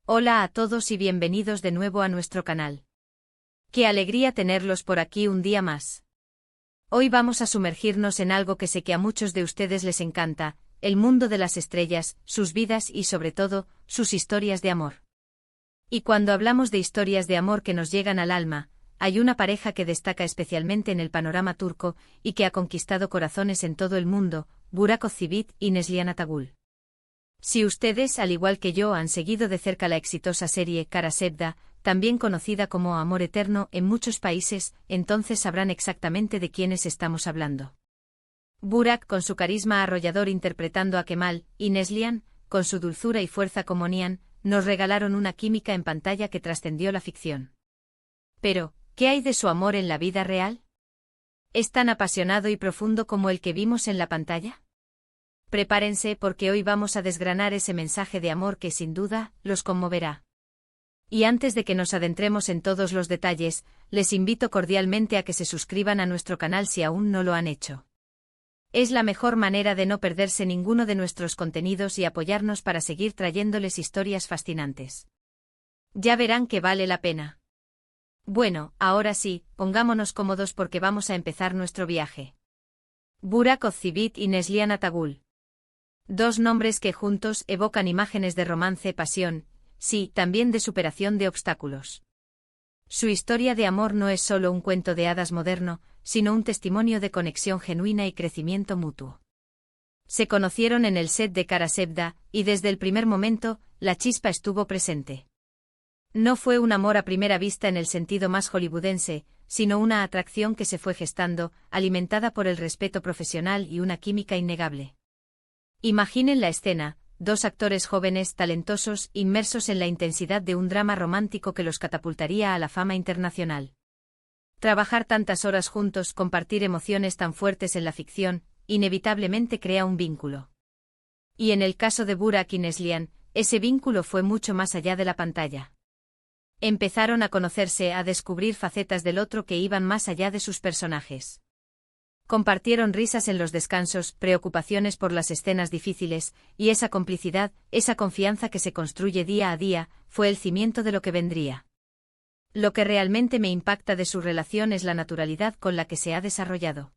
Hola a todos y bienvenidos de nuevo a nuestro canal. Qué alegría tenerlos por aquí un día más. Hoy vamos a sumergirnos en algo que sé que a muchos de ustedes les encanta, el mundo de las estrellas, sus vidas y sobre todo, sus historias de amor. Y cuando hablamos de historias de amor que nos llegan al alma, hay una pareja que destaca especialmente en el panorama turco y que ha conquistado corazones en todo el mundo, Burak Özçivit y Neslihan Atagül. Si ustedes, al igual que yo, han seguido de cerca la exitosa serie Kara Sevda, también conocida como Amor Eterno en muchos países, entonces sabrán exactamente de quiénes estamos hablando. Burak, con su carisma arrollador interpretando a Kemal, y Neslihan, con su dulzura y fuerza como Nihan, nos regalaron una química en pantalla que trascendió la ficción. Pero, ¿qué hay de su amor en la vida real? ¿Es tan apasionado y profundo como el que vimos en la pantalla? Prepárense porque hoy vamos a desgranar ese mensaje de amor que sin duda los conmoverá. Y antes de que nos adentremos en todos los detalles, les invito cordialmente a que se suscriban a nuestro canal si aún no lo han hecho. Es la mejor manera de no perderse ninguno de nuestros contenidos y apoyarnos para seguir trayéndoles historias fascinantes. Ya verán que vale la pena. Bueno, ahora sí, pongámonos cómodos porque vamos a empezar nuestro viaje. Burak Özçivit y Neslihan Atagül. Dos nombres que juntos evocan imágenes de romance, pasión, sí, también de superación de obstáculos. Su historia de amor no es solo un cuento de hadas moderno, sino un testimonio de conexión genuina y crecimiento mutuo. Se conocieron en el set de Kara Sevda, y desde el primer momento, la chispa estuvo presente. No fue un amor a primera vista en el sentido más hollywoodense, sino una atracción que se fue gestando, alimentada por el respeto profesional y una química innegable. Imaginen la escena, dos actores jóvenes, talentosos, inmersos en la intensidad de un drama romántico que los catapultaría a la fama internacional. Trabajar tantas horas juntos, compartir emociones tan fuertes en la ficción, inevitablemente crea un vínculo. Y en el caso de Burak y Neslihan, ese vínculo fue mucho más allá de la pantalla. Empezaron a conocerse, a descubrir facetas del otro que iban más allá de sus personajes. Compartieron risas en los descansos, preocupaciones por las escenas difíciles, y esa complicidad, esa confianza que se construye día a día, fue el cimiento de lo que vendría. Lo que realmente me impacta de su relación es la naturalidad con la que se ha desarrollado.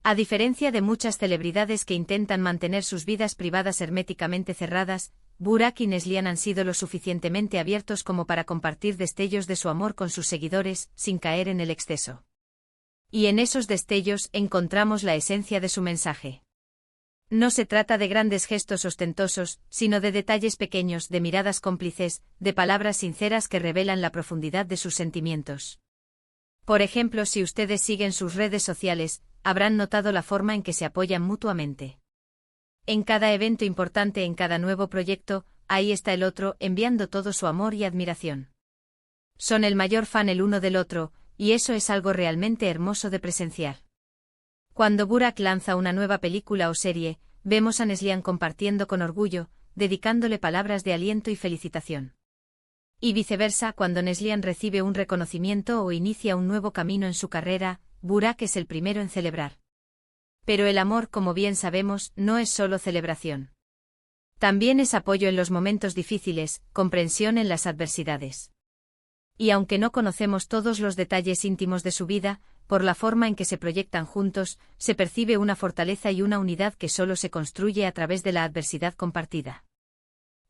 A diferencia de muchas celebridades que intentan mantener sus vidas privadas herméticamente cerradas, Burak y Neslihan han sido lo suficientemente abiertos como para compartir destellos de su amor con sus seguidores, sin caer en el exceso. Y en esos destellos encontramos la esencia de su mensaje. No se trata de grandes gestos ostentosos, sino de detalles pequeños, de miradas cómplices, de palabras sinceras que revelan la profundidad de sus sentimientos. Por ejemplo, si ustedes siguen sus redes sociales, habrán notado la forma en que se apoyan mutuamente. En cada evento importante, en cada nuevo proyecto, ahí está el otro, enviando todo su amor y admiración. Son el mayor fan el uno del otro, y eso es algo realmente hermoso de presenciar. Cuando Burak lanza una nueva película o serie, vemos a Neslihan compartiendo con orgullo, dedicándole palabras de aliento y felicitación. Y viceversa, cuando Neslihan recibe un reconocimiento o inicia un nuevo camino en su carrera, Burak es el primero en celebrar. Pero el amor, como bien sabemos, no es solo celebración. También es apoyo en los momentos difíciles, comprensión en las adversidades. Y aunque no conocemos todos los detalles íntimos de su vida, por la forma en que se proyectan juntos, se percibe una fortaleza y una unidad que solo se construye a través de la adversidad compartida.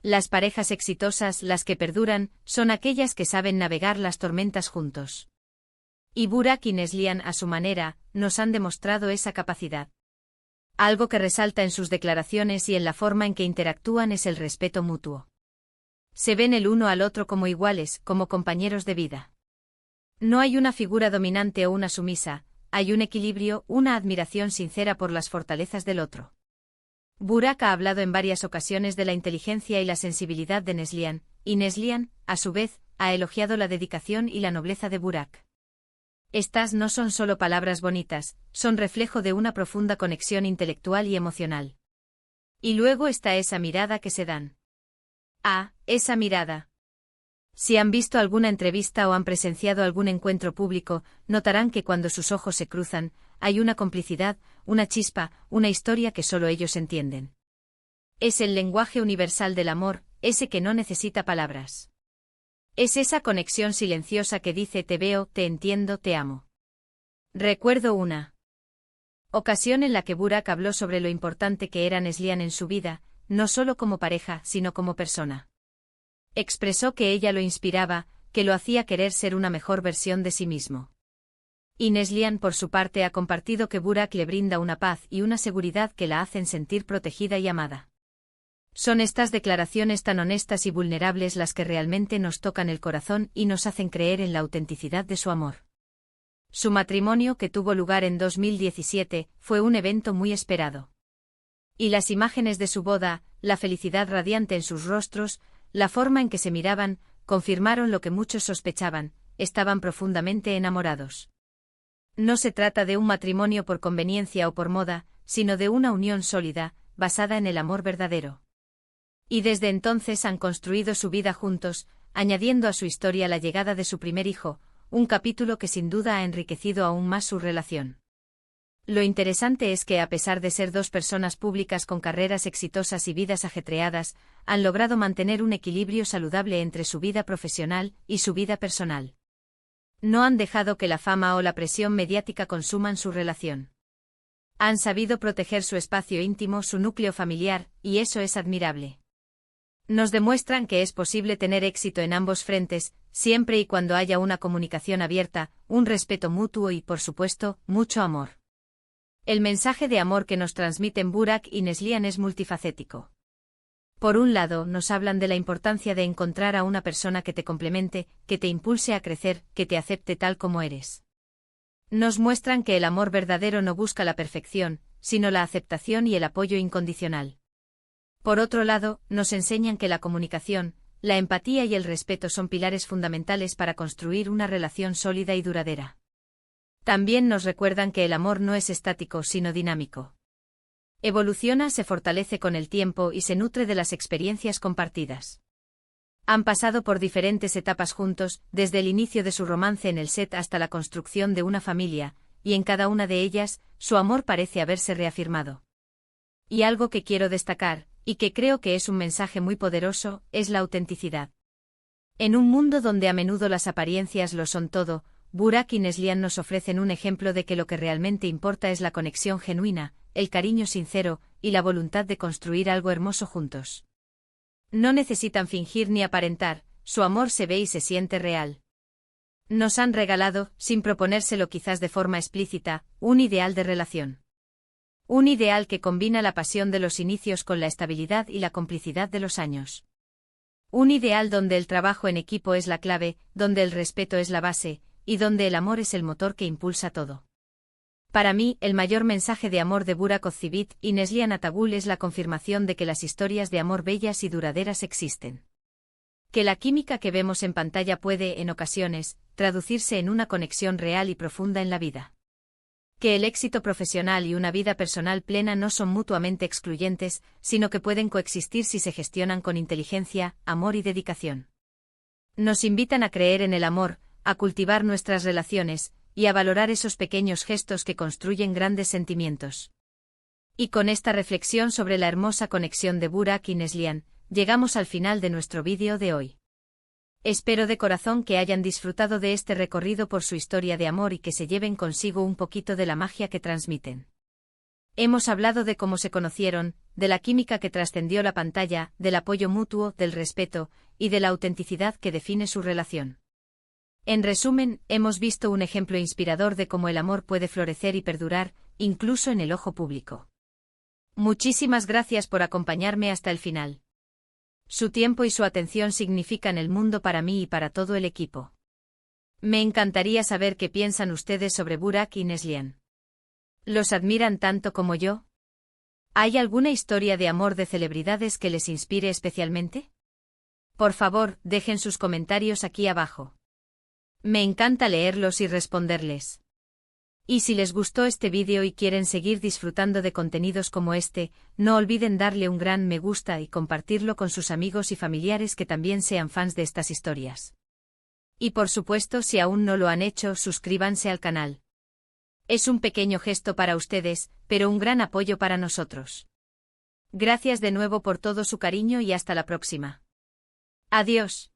Las parejas exitosas, las que perduran, son aquellas que saben navegar las tormentas juntos. Y Burak y Neslihan, a su manera, nos han demostrado esa capacidad. Algo que resalta en sus declaraciones y en la forma en que interactúan es el respeto mutuo. Se ven el uno al otro como iguales, como compañeros de vida. No hay una figura dominante o una sumisa, hay un equilibrio, una admiración sincera por las fortalezas del otro. Burak ha hablado en varias ocasiones de la inteligencia y la sensibilidad de Neslihan, y Neslihan, a su vez, ha elogiado la dedicación y la nobleza de Burak. Estas no son solo palabras bonitas, son reflejo de una profunda conexión intelectual y emocional. Y luego está esa mirada que se dan. Ah, esa mirada. Si han visto alguna entrevista o han presenciado algún encuentro público, notarán que cuando sus ojos se cruzan, hay una complicidad, una chispa, una historia que solo ellos entienden. Es el lenguaje universal del amor, ese que no necesita palabras. Es esa conexión silenciosa que dice te veo, te entiendo, te amo. Recuerdo una ocasión en la que Burak habló sobre lo importante que era Neslihan en su vida, no solo como pareja, sino como persona. Expresó que ella lo inspiraba, que lo hacía querer ser una mejor versión de sí mismo. Y Neslihan por su parte ha compartido que Burak le brinda una paz y una seguridad que la hacen sentir protegida y amada. Son estas declaraciones tan honestas y vulnerables las que realmente nos tocan el corazón y nos hacen creer en la autenticidad de su amor. Su matrimonio, que tuvo lugar en 2017, fue un evento muy esperado. Y las imágenes de su boda, la felicidad radiante en sus rostros, la forma en que se miraban, confirmaron lo que muchos sospechaban: estaban profundamente enamorados. No se trata de un matrimonio por conveniencia o por moda, sino de una unión sólida, basada en el amor verdadero. Y desde entonces han construido su vida juntos, añadiendo a su historia la llegada de su primer hijo, un capítulo que sin duda ha enriquecido aún más su relación. Lo interesante es que, a pesar de ser dos personas públicas con carreras exitosas y vidas ajetreadas, han logrado mantener un equilibrio saludable entre su vida profesional y su vida personal. No han dejado que la fama o la presión mediática consuman su relación. Han sabido proteger su espacio íntimo, su núcleo familiar, y eso es admirable. Nos demuestran que es posible tener éxito en ambos frentes, siempre y cuando haya una comunicación abierta, un respeto mutuo y, por supuesto, mucho amor. El mensaje de amor que nos transmiten Burak y Neslihan es multifacético. Por un lado, nos hablan de la importancia de encontrar a una persona que te complemente, que te impulse a crecer, que te acepte tal como eres. Nos muestran que el amor verdadero no busca la perfección, sino la aceptación y el apoyo incondicional. Por otro lado, nos enseñan que la comunicación, la empatía y el respeto son pilares fundamentales para construir una relación sólida y duradera. También nos recuerdan que el amor no es estático, sino dinámico. Evoluciona, se fortalece con el tiempo y se nutre de las experiencias compartidas. Han pasado por diferentes etapas juntos, desde el inicio de su romance en el set hasta la construcción de una familia, y en cada una de ellas, su amor parece haberse reafirmado. Y algo que quiero destacar, y que creo que es un mensaje muy poderoso, es la autenticidad. En un mundo donde a menudo las apariencias lo son todo, Burak y Neslihan nos ofrecen un ejemplo de que lo que realmente importa es la conexión genuina, el cariño sincero, y la voluntad de construir algo hermoso juntos. No necesitan fingir ni aparentar, su amor se ve y se siente real. Nos han regalado, sin proponérselo quizás de forma explícita, un ideal de relación. Un ideal que combina la pasión de los inicios con la estabilidad y la complicidad de los años. Un ideal donde el trabajo en equipo es la clave, donde el respeto es la base, y donde el amor es el motor que impulsa todo. Para mí, el mayor mensaje de amor de Burak Ozcerbit y Neslihan Atagul es la confirmación de que las historias de amor bellas y duraderas existen. Que la química que vemos en pantalla puede, en ocasiones, traducirse en una conexión real y profunda en la vida. Que el éxito profesional y una vida personal plena no son mutuamente excluyentes, sino que pueden coexistir si se gestionan con inteligencia, amor y dedicación. Nos invitan a creer en el amor, a cultivar nuestras relaciones, y a valorar esos pequeños gestos que construyen grandes sentimientos. Y con esta reflexión sobre la hermosa conexión de Burak y Neslihan, llegamos al final de nuestro vídeo de hoy. Espero de corazón que hayan disfrutado de este recorrido por su historia de amor y que se lleven consigo un poquito de la magia que transmiten. Hemos hablado de cómo se conocieron, de la química que trascendió la pantalla, del apoyo mutuo, del respeto, y de la autenticidad que define su relación. En resumen, hemos visto un ejemplo inspirador de cómo el amor puede florecer y perdurar, incluso en el ojo público. Muchísimas gracias por acompañarme hasta el final. Su tiempo y su atención significan el mundo para mí y para todo el equipo. Me encantaría saber qué piensan ustedes sobre Burak y Neslihan. ¿Los admiran tanto como yo? ¿Hay alguna historia de amor de celebridades que les inspire especialmente? Por favor, dejen sus comentarios aquí abajo. Me encanta leerlos y responderles. Y si les gustó este vídeo y quieren seguir disfrutando de contenidos como este, no olviden darle un gran me gusta y compartirlo con sus amigos y familiares que también sean fans de estas historias. Y por supuesto, si aún no lo han hecho, suscríbanse al canal. Es un pequeño gesto para ustedes, pero un gran apoyo para nosotros. Gracias de nuevo por todo su cariño y hasta la próxima. Adiós.